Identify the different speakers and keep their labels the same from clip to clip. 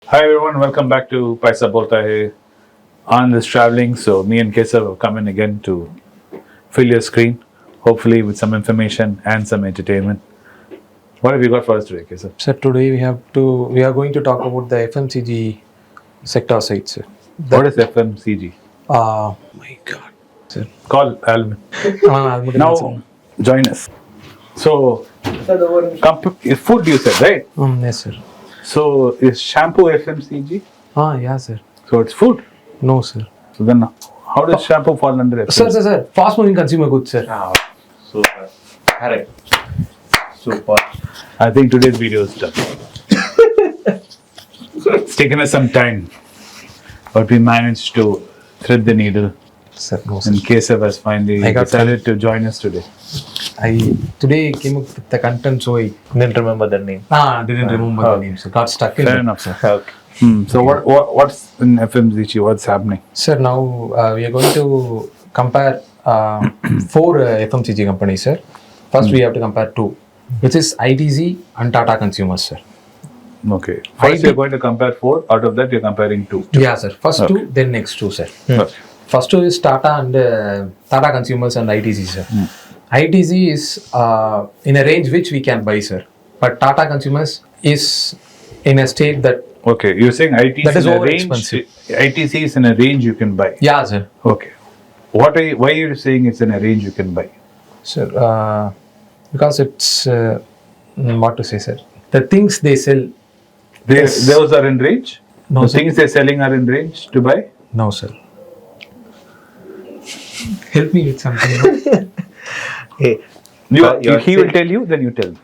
Speaker 1: Hi everyone, welcome back to Paisa Bolta here. Anand is traveling, so me and Kesa will come in again to fill your screen, hopefully with some information and some entertainment. What have you got for us today, Kesa?
Speaker 2: Sir, today we are going to talk about the FMCG sector side, sir.
Speaker 1: What is FMCG?
Speaker 2: My God, sir.
Speaker 1: Call Alvin. Now, join us. So, food you said, right?
Speaker 2: Yes, sir.
Speaker 1: So, is shampoo FMCG?
Speaker 2: Yeah, sir.
Speaker 1: So, it's food.
Speaker 2: No, sir.
Speaker 1: So, then how does shampoo fall under FMCG?
Speaker 2: Sir. Fast moving consumer goods, sir.
Speaker 3: Super. Correct. Super.
Speaker 1: I think today's video is done. It's taken us some time, but we managed to thread the needle.
Speaker 2: Sir, no, sir.
Speaker 1: And Kesav has finally
Speaker 2: I got
Speaker 1: decided to join us today.
Speaker 2: I today came up with the content, so I
Speaker 3: Didn't remember the name.
Speaker 2: didn't remember the name, sir. Got stuck in
Speaker 1: Fair
Speaker 2: it.
Speaker 1: enough, sir.
Speaker 3: Okay.
Speaker 1: So what's in FMCG? What's happening?
Speaker 2: Sir, now we are going to compare four FMCG companies, sir. First, we have to compare two, which is ITC and Tata Consumers, sir.
Speaker 1: Okay. First, you're going to compare four. Out of that, you're comparing two.
Speaker 2: Yeah, sir. First two, then next two, sir.
Speaker 1: Okay.
Speaker 2: First two is Tata and Tata Consumers and ITC, sir. ITC is in a range which we can buy, sir. But Tata Consumers is in a state that
Speaker 1: Okay. You're saying ITC
Speaker 2: That is
Speaker 1: in a
Speaker 2: over
Speaker 1: range.
Speaker 2: expensive.
Speaker 1: ITC is in a range you can buy.
Speaker 2: yeah, sir.
Speaker 1: Okay. Why are you saying it's in a range you can buy?
Speaker 2: Sir, because it's what to say, sir. The things they sell. Yes.
Speaker 1: Those are in range.
Speaker 2: No,
Speaker 1: the
Speaker 2: sir.
Speaker 1: things they're selling are in range to buy.
Speaker 2: No, sir. Help me with something.
Speaker 3: Hey.
Speaker 1: He will tell you, then you tell me.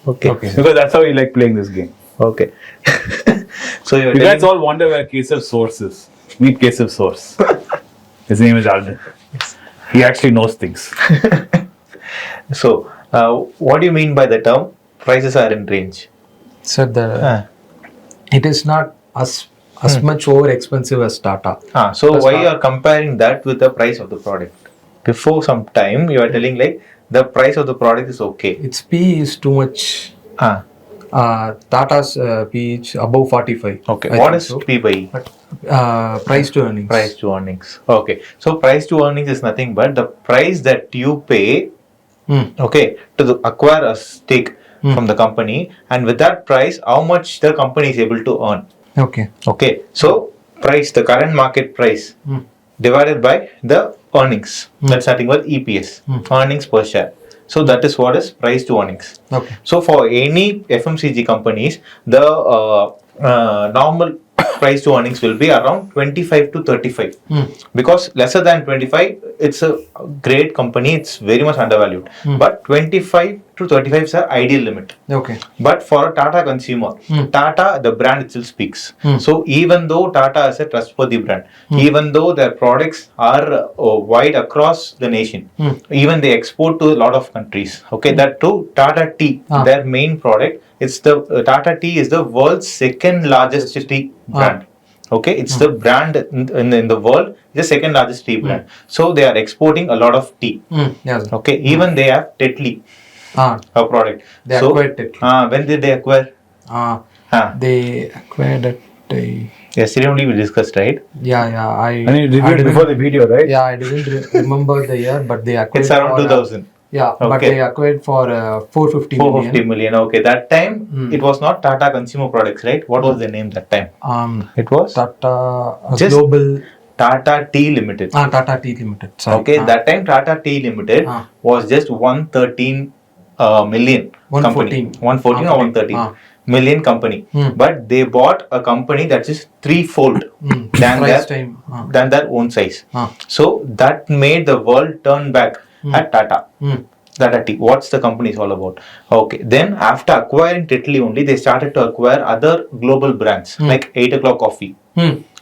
Speaker 3: Okay.
Speaker 2: Okay.
Speaker 1: Because that's how you like playing this game.
Speaker 3: Okay. So you're
Speaker 1: You guys
Speaker 3: telling
Speaker 1: all wonder where Kesav's source is. Meet Kesav's source. His name is Anand. He actually knows things.
Speaker 3: So, what do you mean by the term prices are in range?
Speaker 2: Sir, it is not as much over expensive as Tata.
Speaker 3: So
Speaker 2: That's
Speaker 3: why
Speaker 2: not-
Speaker 3: you are comparing that with the price of the product? Before some time, you are telling like the price of the product is okay.
Speaker 2: Its P is too much. Tata's P is above 45.
Speaker 3: Okay.
Speaker 2: I
Speaker 3: What
Speaker 2: think
Speaker 3: is
Speaker 2: so.
Speaker 3: P by?
Speaker 2: Price to earnings?
Speaker 3: Price to earnings. Okay. So price to earnings is nothing but the price that you pay, okay, to acquire a stake from the company, and with that price, how much the company is able to earn.
Speaker 2: Okay.
Speaker 3: Okay. So price, the current market price, divided by the earnings. That's nothing but EPS, earnings per share. So that is what is price to earnings.
Speaker 2: Okay.
Speaker 3: So for any FMCG companies, the normal price to earnings will be around 25 to 35. Because lesser than 25, it's a great company, it's very much undervalued. But 25 to 35 is the ideal limit.
Speaker 2: Okay.
Speaker 3: But for a Tata consumer, Tata, the brand itself speaks. So even though Tata is a trustworthy brand, even though their products are wide across the nation, even they export to a lot of countries. Okay, that too, Tata Tea, their main product, it's the Tata Tea is the world's second largest tea brand. Okay, it's the brand in the world, the second largest tea brand. So they are exporting a lot of tea.
Speaker 2: Yeah, sir.
Speaker 3: Okay, even they have Tetley, a product.
Speaker 2: They
Speaker 3: So,
Speaker 2: acquired Tetley.
Speaker 3: when did they acquire?
Speaker 2: They acquired it.
Speaker 3: Yesterday only we discussed, right?
Speaker 2: Yeah.
Speaker 1: And you reviewed before the video, right?
Speaker 2: Yeah, I didn't remember the year, but they acquired.
Speaker 3: It's around
Speaker 2: for,
Speaker 3: 2000.
Speaker 2: Yeah, but
Speaker 3: Okay.
Speaker 2: they acquired for 450 million.
Speaker 3: 450 million. Okay, that time it was not Tata Consumer Products, right? What was the name that time? It was
Speaker 2: Tata
Speaker 3: Just-
Speaker 2: Global.
Speaker 3: Tata Tea Limited.
Speaker 2: Tata Tea Limited. Sorry.
Speaker 3: Okay, that time Tata Tea Limited was just 113 million
Speaker 2: 114.
Speaker 3: company. 114 or 113 million company. But they bought a company that is threefold
Speaker 2: Price time.
Speaker 3: than their own size. So that made the world turn back at Tata. Tata Tea. What's the company is all about? Okay. Then after acquiring Tetley only, they started to acquire other global brands like 8 o'clock coffee.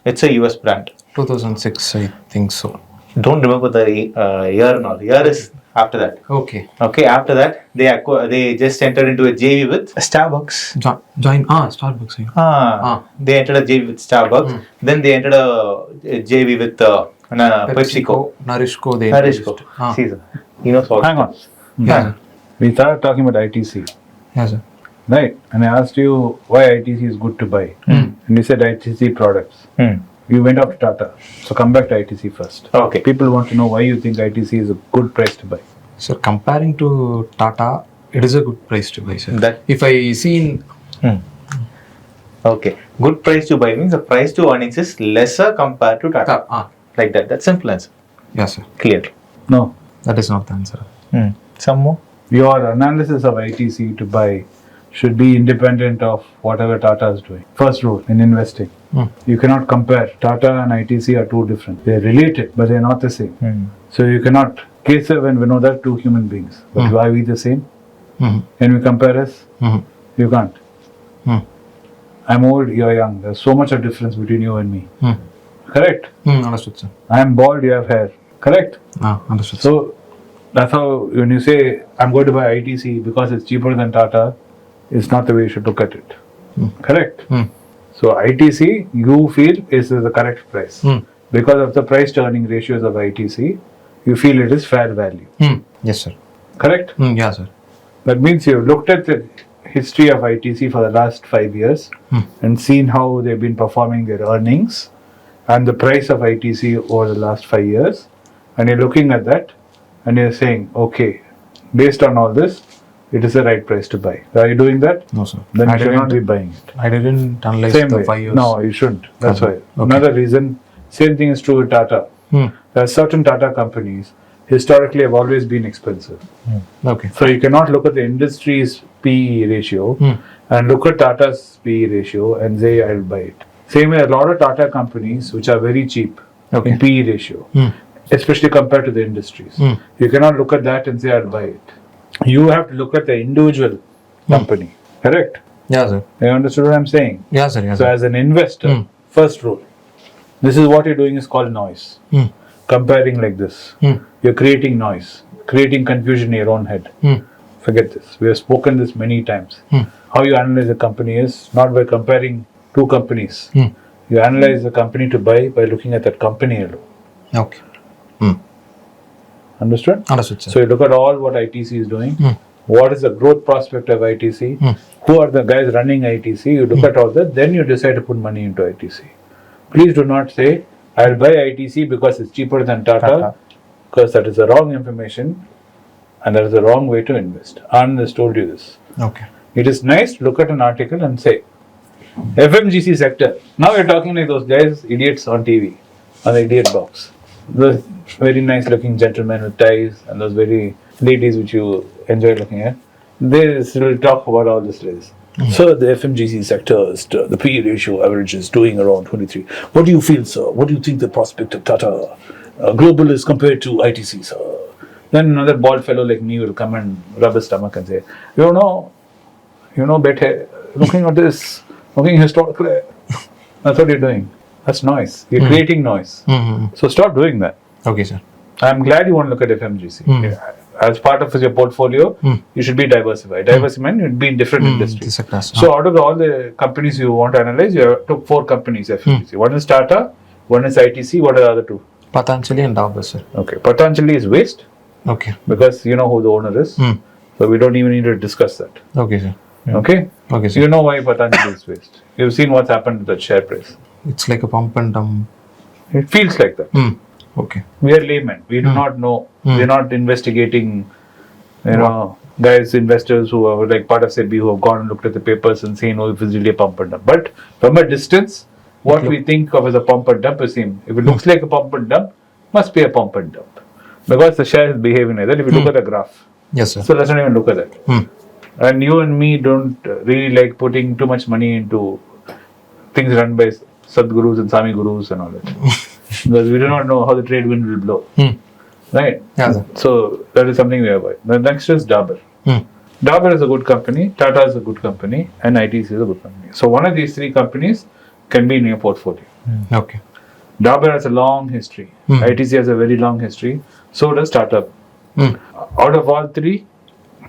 Speaker 3: It's a US brand.
Speaker 2: 2006, I think so.
Speaker 3: Don't remember the year and all. Year is after that.
Speaker 2: Okay.
Speaker 3: Okay. After that, they just entered into a JV with Starbucks.
Speaker 2: Join Starbucks. Yeah.
Speaker 3: They entered a JV with Starbucks. Then they entered a JV with PepsiCo.
Speaker 2: Narishco. They
Speaker 3: Narishco.
Speaker 2: introduced.
Speaker 3: See, sir. You know, salt.
Speaker 1: Hang on.
Speaker 2: Yeah.
Speaker 1: We started talking about ITC,
Speaker 2: Yeah, sir.
Speaker 1: right? And I asked you why ITC is good to buy. and you said ITC products. You went off to Tata. So come back to ITC first.
Speaker 3: Okay.
Speaker 1: People want to know why you think ITC is a good price to buy.
Speaker 2: Sir, comparing to Tata, it is a good price to buy, sir.
Speaker 3: That-
Speaker 2: If I see in
Speaker 3: Okay. Good price to buy means the price to earnings is lesser compared to Tata. Like that. That's simple answer.
Speaker 2: yes, sir.
Speaker 3: Clear.
Speaker 1: No.
Speaker 2: That is not the answer.
Speaker 3: Some more?
Speaker 1: Your analysis of ITC to buy should be independent of whatever Tata is doing. First rule in investing. You cannot compare. Tata and ITC are two different. They're related, but they're not the same. So you cannot. Kesav and Vinod are two human beings. But are we the same? Can we compare us? You can't. I'm old, you're young. There's so much of difference between you and me. Correct?
Speaker 2: Understood, sir.
Speaker 1: I'm bald, you have hair. Correct?
Speaker 2: Understood.
Speaker 1: So that's how when you say I'm going to buy ITC because it's cheaper than Tata, it's not the way you should look at it. Correct? So ITC you feel is the correct price. Because of the price to earning ratios of ITC, you feel it is fair value.
Speaker 2: Yes, sir.
Speaker 1: Correct?
Speaker 2: Yeah, sir.
Speaker 1: That means you've looked at the history of ITC for the last 5 years and seen how they've been performing their earnings and the price of ITC over the last 5 years, and you're looking at that and you're saying, okay, based on all this, it is the right price to buy. Are you doing that?
Speaker 2: No, sir.
Speaker 1: Then you should not be buying it.
Speaker 2: I didn't analyze
Speaker 1: Same
Speaker 2: the
Speaker 1: way.
Speaker 2: 5 years.
Speaker 1: No, you shouldn't. That's why.
Speaker 2: Okay.
Speaker 1: Another reason, same thing is true with Tata. There are certain Tata companies historically have always been expensive.
Speaker 2: Okay.
Speaker 1: So you cannot look at the industry's PE ratio and look at Tata's PE ratio and say I'll buy it. Same way, a lot of Tata companies which are very cheap in PE ratio, especially compared to the industries. You cannot look at that and say I'll buy it. You have to look at the individual company. Correct?
Speaker 2: Yeah, sir.
Speaker 1: You understood what I'm saying?
Speaker 2: Yeah, sir. Yeah,
Speaker 1: So
Speaker 2: sir.
Speaker 1: as an investor, first rule, this is what you're doing is called noise. Comparing like this. You're creating noise, creating confusion in your own head. Forget this. We have spoken this many times. How you analyze a company is not by comparing two companies. You analyze the company to buy by looking at that company alone.
Speaker 2: Okay.
Speaker 1: Understood?
Speaker 2: Understood, sir.
Speaker 1: So you look at all what ITC is doing. What is the growth prospect of ITC? Who are the guys running ITC? You look at all that, then you decide to put money into ITC. Please do not say, I'll buy ITC because it's cheaper than Tata, because that is the wrong information and that is the wrong way to invest. Anand has told you this.
Speaker 2: Okay.
Speaker 1: It is nice to look at an article and say, FMGC sector. Now you're talking like those guys, idiots on TV, on the idiot box. Those very nice looking gentlemen with ties and those very ladies which you enjoy looking at. They still talk about all this ladies. So the FMGC sector, the PE ratio average is doing around 23. What do you feel, sir? What do you think the prospect of Tata Global is compared to ITC, sir? Then another bald fellow like me will come and rub his stomach and say, you know, better, looking at this, looking historically, that's what you're doing. That's noise. You're creating noise. So stop doing that.
Speaker 2: Okay, sir.
Speaker 1: I'm glad you want to look at FMGC. Yeah. As part of your portfolio, you should be diversified. Diversified means you'd be in different industries. So out of all the companies you want to analyze, you took 4 companies FMGC. One is Tata, one is ITC, what are the other 2?
Speaker 2: Patanjali and Dabur, sir.
Speaker 1: Okay, Patanjali is waste
Speaker 2: Okay.
Speaker 1: because you know who the owner is. So we don't even need to discuss that.
Speaker 2: Okay, sir.
Speaker 1: Okay?
Speaker 2: Okay,
Speaker 1: So
Speaker 2: sir.
Speaker 1: you know why Patanjali is waste. You've seen what's happened to the share price.
Speaker 2: It's like a pump and dump.
Speaker 1: It feels like that.
Speaker 2: Okay.
Speaker 1: We are laymen. We do not know. We're not investigating, guys, investors who are like part of SEBI who have gone and looked at the papers and seen, if it's really a pump and dump. But from a distance, what we think of as a pump and dump is same. If it looks like a pump and dump, must be a pump and dump. Because the share is behaving like that. If you look at the graph.
Speaker 2: Yes, sir.
Speaker 1: So let's not even look at that. And you and me don't really like putting too much money into things run by Sadgurus and Sami Gurus and all that. Because we do not know how the trade wind will blow. Right?
Speaker 2: Yeah, sir.
Speaker 1: So that is something we avoid. The next is Dabur. Dabur is a good company, Tata is a good company, and ITC is a good company. So one of these 3 companies can be in your portfolio.
Speaker 2: Okay.
Speaker 1: Dabur has a long history. ITC has a very long history. So does Tata. Out of all 3,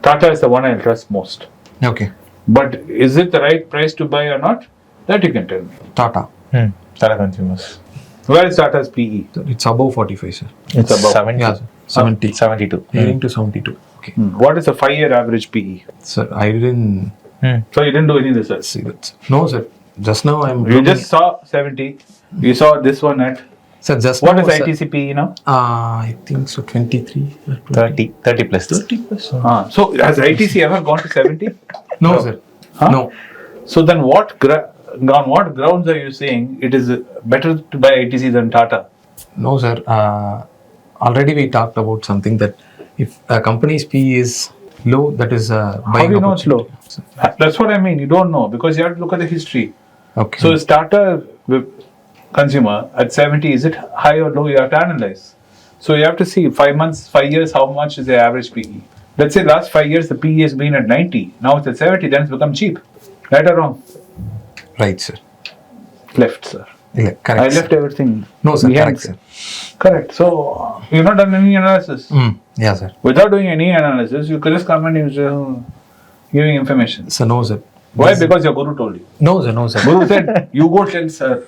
Speaker 1: Tata is the one I trust most.
Speaker 2: Okay.
Speaker 1: But is it the right price to buy or not? That you can tell me.
Speaker 2: Tata.
Speaker 3: Tata Consumers.
Speaker 1: Where is Tata's PE?
Speaker 2: It's above 45, sir.
Speaker 3: It's above
Speaker 2: 70. Yeah, sir. 70.
Speaker 3: 72.
Speaker 2: Heading to 72. Okay.
Speaker 1: What is the 5-year average PE?
Speaker 2: Sir, I didn't
Speaker 1: So you didn't do any research.
Speaker 2: see that. No, sir. just now I'm.
Speaker 1: You just saw 70. You saw this one at.
Speaker 2: Sir, just
Speaker 1: What
Speaker 2: now,
Speaker 1: is
Speaker 2: sir,
Speaker 1: ITCP, you know?
Speaker 2: I think so. 23.
Speaker 3: 30 plus.
Speaker 2: 30 plus.
Speaker 1: So has ITC ever gone to 70?
Speaker 2: No, sir.
Speaker 1: Huh?
Speaker 2: No.
Speaker 1: So then on what grounds are you saying it is better to buy ITC than Tata?
Speaker 2: No, sir. Already we talked about something that if a company's PE is low, that is
Speaker 1: How
Speaker 2: buying
Speaker 1: do you know it's
Speaker 2: opportunity.
Speaker 1: low? That's what I mean. You don't know because you have to look at the history.
Speaker 2: Okay.
Speaker 1: So is Tata consumer at 70, is it high or low? You have to analyze. So you have to see 5 years, how much is the average PE? Let's say last 5 years the PE has been at 90. Now it's at 70, then it's become cheap. Right or wrong?
Speaker 2: Right, sir.
Speaker 1: Left, sir.
Speaker 2: Yeah, correct.
Speaker 1: I
Speaker 2: sir.
Speaker 1: left everything.
Speaker 2: No, sir.
Speaker 1: behind,
Speaker 2: Correct, sir.
Speaker 1: Correct. So you've not done any analysis.
Speaker 2: Yeah, sir.
Speaker 1: Without doing any analysis, you could just come and use giving information.
Speaker 2: Sir, no, sir.
Speaker 1: Why? Because your guru told you.
Speaker 2: No, sir. No, sir.
Speaker 1: Guru said, you go tell sir.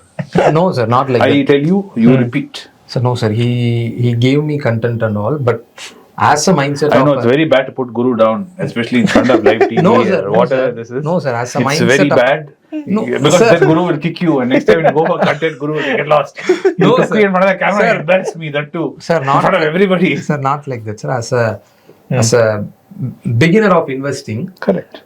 Speaker 2: No, sir. Not like
Speaker 1: I
Speaker 2: that.
Speaker 1: tell you, you repeat.
Speaker 2: So no, sir. He gave me content and all, but as a mindset
Speaker 1: I know
Speaker 2: of
Speaker 1: it's very bad to put guru down, especially in front of live TV
Speaker 2: No, sir.
Speaker 1: or
Speaker 2: No,
Speaker 1: whatever
Speaker 2: sir.
Speaker 1: this is.
Speaker 2: No, sir. As a
Speaker 1: It's
Speaker 2: mindset
Speaker 1: very
Speaker 2: of-
Speaker 1: bad.
Speaker 2: No,
Speaker 1: Because
Speaker 2: sir.
Speaker 1: then guru will kick you, and next time when you go for content, guru will get lost. You
Speaker 2: No,
Speaker 1: took
Speaker 2: sir.
Speaker 1: me in front of the camera
Speaker 2: Sir.
Speaker 1: and embarrassed me, that too.
Speaker 2: Sir,
Speaker 1: in
Speaker 2: not
Speaker 1: front of everybody.
Speaker 2: Sir, not like that, sir. As a beginner of investing,
Speaker 1: Correct.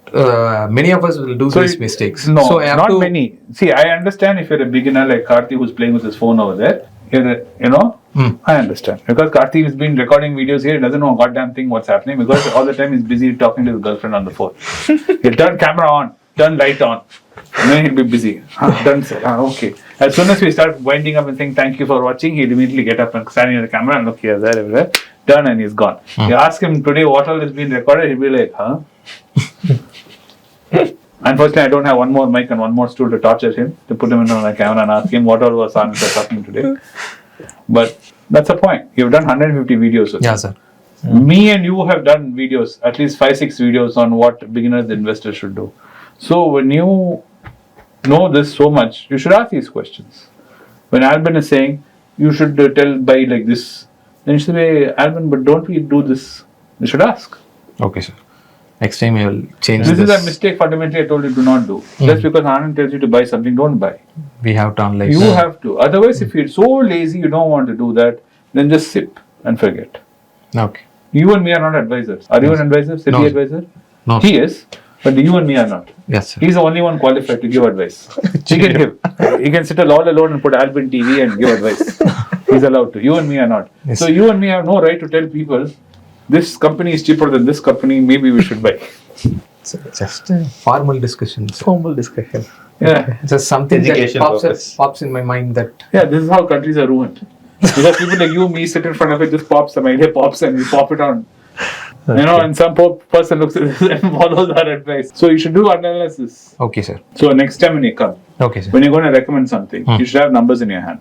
Speaker 2: many of us will do
Speaker 1: So
Speaker 2: these
Speaker 1: it-
Speaker 2: mistakes.
Speaker 1: No,
Speaker 2: so I have
Speaker 1: not
Speaker 2: to,
Speaker 1: many. See, I understand if you're a beginner like Karthi who's playing with his phone over there. I understand. Because Karthi has been recording videos here, he doesn't know a goddamn thing what's happening because all the time he's busy talking to his girlfriend on the phone. He'll turn camera on, turn light on, and then he'll be busy. Done, sir. Okay. As soon as we start winding up and saying thank you for watching, he'll immediately get up and stand in the camera and look here, there, everywhere. Done, and he's gone. You ask him today what all has been recorded, he'll be like, huh? Unfortunately, I don't have one more mic and one more stool to torture him, to put him in front of the camera and ask him what all was Anand talking today. But that's the point. You've done 150 videos. With
Speaker 2: yeah,
Speaker 1: him.
Speaker 2: sir.
Speaker 1: Me and you have done videos, at least 5-6 videos on what beginners investors should do. So when you know this so much, you should ask these questions. When Alban is saying you should tell buy like this, then you should say, Alban, but don't we do this? You should ask.
Speaker 2: Okay, sir. Next time I will change
Speaker 1: This
Speaker 2: this.
Speaker 1: is a mistake fundamentally I told you do not do. Just because Anand tells you to buy something, don't buy.
Speaker 2: We have to analyze.
Speaker 1: You have to. Otherwise, if you're so lazy you don't want to do that, then just sip and forget.
Speaker 2: Okay.
Speaker 1: You and me are not advisors. Are you an advisor? SEBI
Speaker 2: No.
Speaker 1: advisor?
Speaker 2: No.
Speaker 1: He is, but you and me are not.
Speaker 2: Yes, sir.
Speaker 1: He's the only one qualified to give advice. He can give. He can sit all alone and put Alban TV and give advice. He's allowed to. You and me are not.
Speaker 2: Yes.
Speaker 1: So you and me have no right to tell people this company is cheaper than this company. Maybe we should buy.
Speaker 2: Sir, just a formal discussion. Sir.
Speaker 3: Formal discussion.
Speaker 1: Yeah,
Speaker 2: Just something
Speaker 3: Education
Speaker 2: that
Speaker 3: purpose.
Speaker 2: pops in my mind that
Speaker 1: yeah. This is how countries are ruined. Because people like you, me, sit in front of it, just pops. Some idea pops, and we pop it on. And some person looks at this and follows our advice. So you should do analysis.
Speaker 2: okay, sir.
Speaker 1: So next time when you come,
Speaker 2: Okay, sir.
Speaker 1: when you're going to recommend something, you should have numbers in your hand.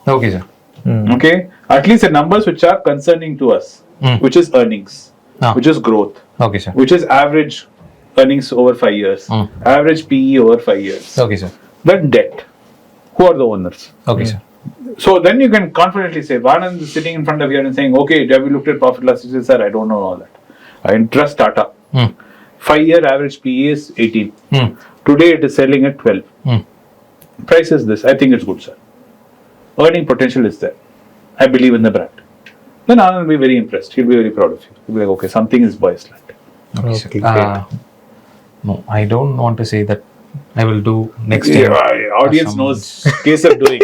Speaker 2: Okay, sir.
Speaker 1: Okay, at least the numbers which are concerning to us, which is earnings,
Speaker 2: Ah.
Speaker 1: which is growth,
Speaker 2: Okay, sir.
Speaker 1: which is average earnings over 5 years, average PE over 5 years,
Speaker 2: Okay, sir.
Speaker 1: then debt. Who are the owners?
Speaker 2: Okay, sir.
Speaker 1: So then you can confidently say, Anand is sitting in front of you and saying, okay, have you looked at profit loss? He says, sir, I don't know all that. I trust Tata. 5-year average PE is 18. Today it is selling at 12. Price is this. I think it's good, sir. Earning potential is there. I believe in the brand. Then Anand will be very impressed. He'll be very proud of you. He'll be like, okay, something is boys like.
Speaker 2: Okay, sir.
Speaker 3: Okay, great.
Speaker 2: No, I don't want to say that I will do next
Speaker 1: Yeah,
Speaker 2: year.
Speaker 1: audience
Speaker 2: Some-
Speaker 1: knows case of doing.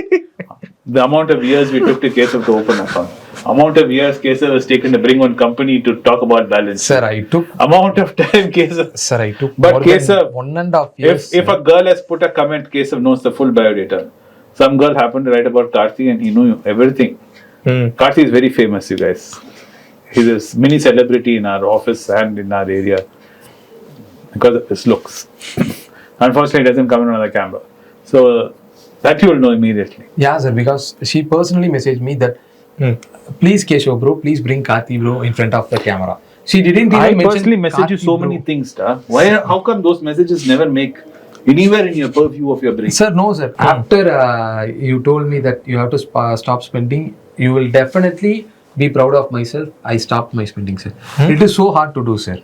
Speaker 1: The amount of years we took to Keshav to open account. Amount of years Keshav was taken to bring one company to talk about balance.
Speaker 2: Sir, I took.
Speaker 1: Amount of time Keshav.
Speaker 2: Sir, I took.
Speaker 1: But
Speaker 2: more
Speaker 1: Keshav,
Speaker 2: than 1.5 years.
Speaker 1: If a girl has put a comment, Keshav knows the full biodata. Some girl happened to write about Karthi and he knew everything. Karthi is very famous, you guys. He's a mini celebrity in our office and in our area because of his looks. Unfortunately, he doesn't come in on the camera. So that you will know immediately.
Speaker 2: Yeah, sir, because she personally messaged me that, please Keshav bro, please bring Karthi bro in front of the camera. She didn't even
Speaker 1: I
Speaker 2: mention
Speaker 1: personally message you
Speaker 2: Karthi,
Speaker 1: so
Speaker 2: bro.
Speaker 1: many things, sir. Why? How come those messages never make anywhere in your purview of your brain?
Speaker 2: Sir, no, sir. After you told me that you have to stop spending, you will definitely be proud of myself. I stopped my spending, sir. It is so hard to do, sir.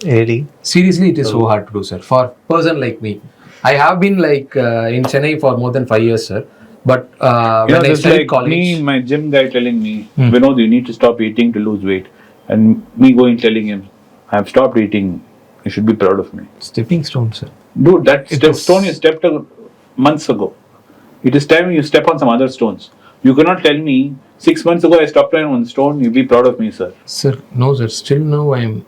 Speaker 3: Really?
Speaker 2: Seriously, it is so hard to do, sir. For a person like me, I have been like in Chennai for more than 5 years, sir. But
Speaker 1: You
Speaker 2: when
Speaker 1: know,
Speaker 2: I
Speaker 1: it's
Speaker 2: studied
Speaker 1: like
Speaker 2: college,
Speaker 1: me, my gym guy telling me, Vinod, you need to stop eating to lose weight. And me going telling him, I've stopped eating. You should be proud of me.
Speaker 2: stepping stone, sir.
Speaker 1: Dude, that
Speaker 2: It
Speaker 1: step
Speaker 2: was-
Speaker 1: stone you stepped months ago. It is time you step on some other stones. You cannot tell me 6 months ago I stopped on one stone, you be proud of me, sir.
Speaker 2: Sir, no, sir. Still now I am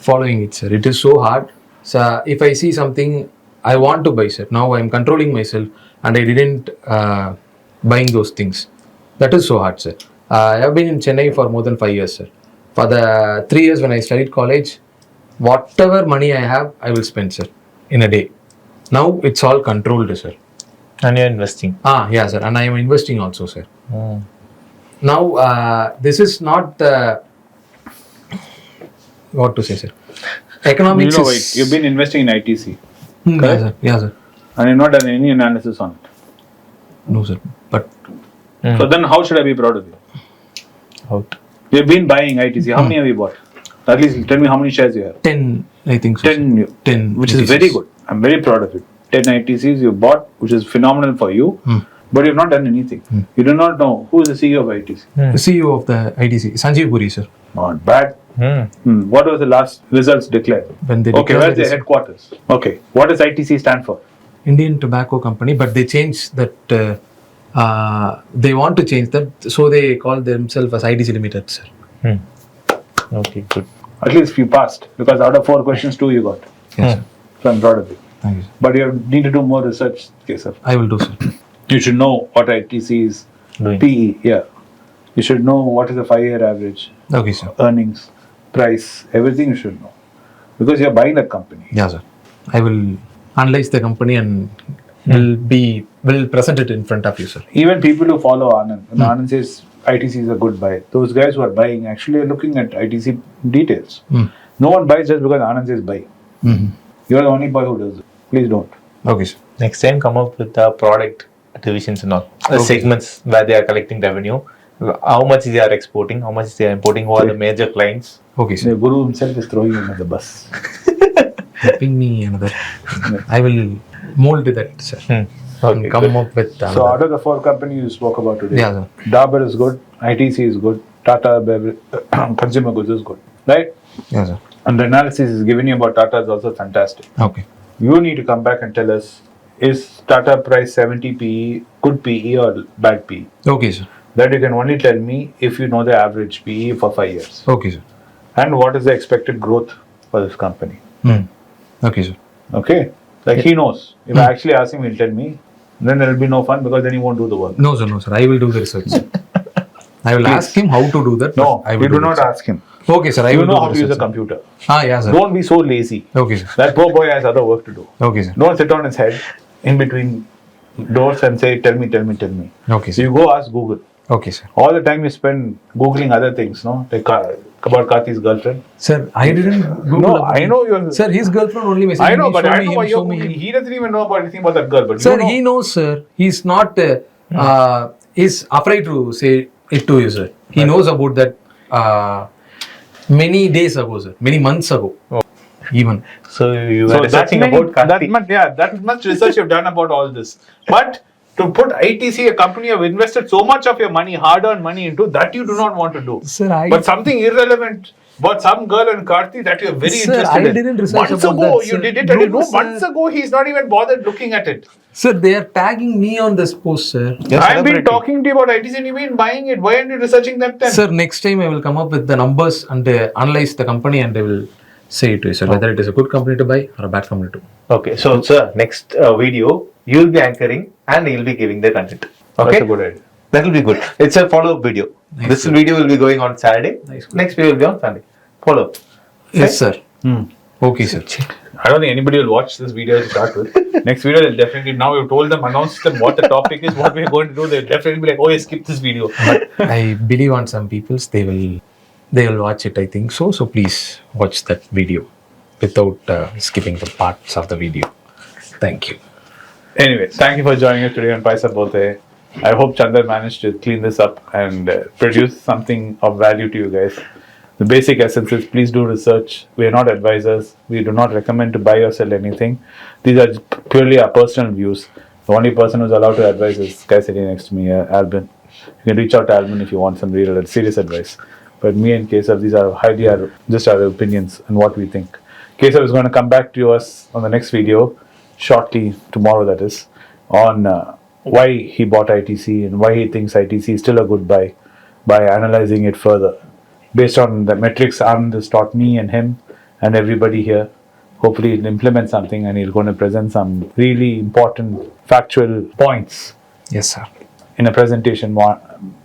Speaker 3: Following
Speaker 2: it, sir. It is so hard. So if I see something I want to buy, sir, now I am controlling myself and I didn't buying those things. That is so hard, sir. I have been in Chennai for more than 5 years, sir. For the 3 years when I studied college, whatever money I have, I will spend, sir, in a day. Now it's all controlled, sir.
Speaker 3: and you're investing.
Speaker 2: Yeah, sir. And I am investing also, sir. Now, this is not what to say, sir. Economics
Speaker 1: You know,
Speaker 2: is...
Speaker 1: wait, you've been investing in ITC
Speaker 2: Yeah, sir. Yeah, sir.
Speaker 1: and you've not done any analysis on it.
Speaker 2: No, sir. But
Speaker 1: So then how should I be proud of you?
Speaker 3: Out.
Speaker 1: You've been buying ITC. How many have you bought? At least tell me how many shares you have.
Speaker 2: 10, I think so.
Speaker 1: 10 new.
Speaker 2: 10,
Speaker 1: Which is
Speaker 2: ITCs.
Speaker 1: very good. I'm very proud of it. 10 ITCs you bought, which is phenomenal for you, but you've not done anything. You do not know who is the CEO of ITC.
Speaker 2: The CEO of the ITC, Sanjeev Puri, sir.
Speaker 1: Not bad. What was the last results declared?
Speaker 2: When they
Speaker 1: Okay,
Speaker 2: declared
Speaker 1: where's
Speaker 2: the
Speaker 1: the headquarters? Okay, what does ITC stand for?
Speaker 2: Indian Tobacco Company, but they changed that. They want to change that, so they call themselves as ITC Limited, sir.
Speaker 3: Okay, good.
Speaker 1: At least you passed, because out of 4 questions, 2 you got.
Speaker 2: Yes, sir.
Speaker 1: So I'm proud of you.
Speaker 2: Thank you, sir.
Speaker 1: But you need to do more research, Kesar.
Speaker 2: I will do, sir.
Speaker 1: You should know what ITC is.
Speaker 3: Doing.
Speaker 1: PE, yeah. You should know what is the 5-year average,
Speaker 2: Okay, sir.
Speaker 1: earnings, price, everything you should know. Because you're buying that company.
Speaker 2: Yeah, sir. I will analyze the company and will present it in front of you, sir.
Speaker 1: Even people who follow Anand, when Anand says ITC is a good buy, those guys who are buying actually are looking at ITC details. No one buys just because Anand says buy. You're the only boy who does it. Please don't.
Speaker 2: Okay, sir.
Speaker 3: Next time, come up with the product divisions and all. The segments where they are collecting revenue. How much they are exporting, how much they are importing, who are the major clients.
Speaker 2: Okay, sir.
Speaker 1: The Guru himself is throwing him at the bus.
Speaker 2: Ping me another. I will mold that, sir.
Speaker 3: Okay,
Speaker 2: And come up with another.
Speaker 1: So out of the 4 companies you spoke about today,
Speaker 2: Yeah, sir.
Speaker 1: Dabur is good, ITC is good, Tata Consumer Goods is good, right?
Speaker 2: Yeah, sir.
Speaker 1: And the analysis is given you about Tata is also fantastic.
Speaker 2: Okay.
Speaker 1: You need to come back and tell us, is Tata price 70 PE good PE or bad PE?
Speaker 2: Okay, sir.
Speaker 1: That you can only tell me if you know the average PE for 5 years.
Speaker 2: Okay, sir.
Speaker 1: And what is the expected growth for this company?
Speaker 2: Okay, sir.
Speaker 1: Okay? Like he knows. If I actually ask him, he'll tell me. Then there will be no fun because then he won't do the work.
Speaker 2: No, sir. No, sir. I will do the research. I will ask him how to do that.
Speaker 1: No,
Speaker 2: but I will
Speaker 1: you do
Speaker 2: it,
Speaker 1: not
Speaker 2: sir.
Speaker 1: ask him.
Speaker 2: Okay, sir. I
Speaker 1: You
Speaker 2: will
Speaker 1: know
Speaker 2: do
Speaker 1: how
Speaker 2: the
Speaker 1: to use a
Speaker 2: research, sir.
Speaker 1: computer.
Speaker 2: Yeah, sir.
Speaker 1: Don't be so lazy.
Speaker 2: Okay, sir.
Speaker 1: That poor boy has other work to do.
Speaker 2: Okay, sir.
Speaker 1: Don't sit on his head in between doors and say, tell me.
Speaker 2: Okay,
Speaker 1: So
Speaker 2: sir.
Speaker 1: you go ask Google.
Speaker 2: Okay, sir.
Speaker 1: All the time you spend Googling other things, no? Like about Kathy's girlfriend.
Speaker 2: Sir, I didn't Google
Speaker 1: No,
Speaker 2: about
Speaker 1: I
Speaker 2: it.
Speaker 1: know you're...
Speaker 2: Sir, his girlfriend only messaged
Speaker 1: I know,
Speaker 2: me.
Speaker 1: but
Speaker 2: show
Speaker 1: I
Speaker 2: me
Speaker 1: know
Speaker 2: him,
Speaker 1: why
Speaker 2: show
Speaker 1: you're
Speaker 2: me him.
Speaker 1: Googling. He doesn't even know about anything about that girl. But
Speaker 2: Sir,
Speaker 1: you know.
Speaker 2: he knows, sir. He's not he's afraid to say it to you, sir. He knows about that many days ago, sir. Many months ago. Even.
Speaker 3: So you
Speaker 1: So
Speaker 3: were researching about Karthik.
Speaker 1: that much research you've done about all this. But to put ITC, a company you've invested so much of your money, hard-earned money into, that you do not want to do.
Speaker 2: Sir,
Speaker 1: But something irrelevant about some girl and Karthi that you're very
Speaker 2: Sir,
Speaker 1: interested
Speaker 2: I
Speaker 1: in.
Speaker 2: didn't research
Speaker 1: Months
Speaker 2: about
Speaker 1: ago,
Speaker 2: that,
Speaker 1: you
Speaker 2: sir.
Speaker 1: did it. And you
Speaker 2: No,
Speaker 1: know,
Speaker 2: sir.
Speaker 1: months ago, he's not even bothered looking at it.
Speaker 2: Sir, they are tagging me on this post, sir.
Speaker 3: You're
Speaker 1: I've been
Speaker 3: celebrating.
Speaker 1: talking to you about ITC and you've been buying it. Why aren't you researching that then?
Speaker 2: Sir, next time I will come up with the numbers and analyze the company and I will say it to you, sir, whether it is a good company to buy or a bad company to buy.
Speaker 3: Okay, so sir, next video, you'll be anchoring and you'll be giving the content. Okay?
Speaker 1: That's a good idea.
Speaker 3: That will be good. It's a follow-up video.
Speaker 2: Nice,
Speaker 3: This
Speaker 2: sir.
Speaker 3: video will be going on Saturday.
Speaker 2: Nice, good.
Speaker 3: Next video will be on Sunday. Follow-up.
Speaker 2: Yes, sir. Okay, sir.
Speaker 1: I don't think anybody will watch this video to start with. Next video, they'll definitely, now you've told them, announced them what the topic is, what we're going to do, they'll definitely be like, oh, yeah, skip this video.
Speaker 2: I believe on some people's they will watch it, I think so. So please watch that video without skipping the parts of the video. Thank you.
Speaker 1: Anyway, thank you for joining us today on Paisa Bolta. I hope Chandar managed to clean this up and produce something of value to you guys. The basic essence is please do research. We are not advisors. We do not recommend to buy or sell anything. These are purely our personal views. The only person who's allowed to advise is this guy sitting next to me, Albin. You can reach out to Albin if you want some real serious advice. But me and Kesav, these are highly just our opinions and what we think. Kesav is going to come back to us on the next video, shortly, tomorrow that is, on why he bought ITC and why he thinks ITC is still a good buy by analyzing it further. Based on the metrics Anand has taught me and him and everybody here, hopefully he'll implement something and he's going to present some really important factual points
Speaker 2: Yes, sir.
Speaker 1: in a presentation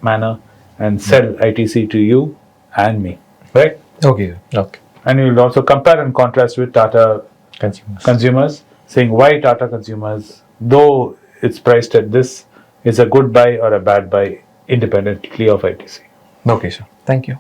Speaker 1: manner and sell ITC to you and me, right?
Speaker 2: Okay. Okay.
Speaker 1: And you will also compare and contrast with Tata consumers, saying why Tata consumers, though it's priced at this, is a good buy or a bad buy independently of ITC.
Speaker 2: Okay, sir. Thank you.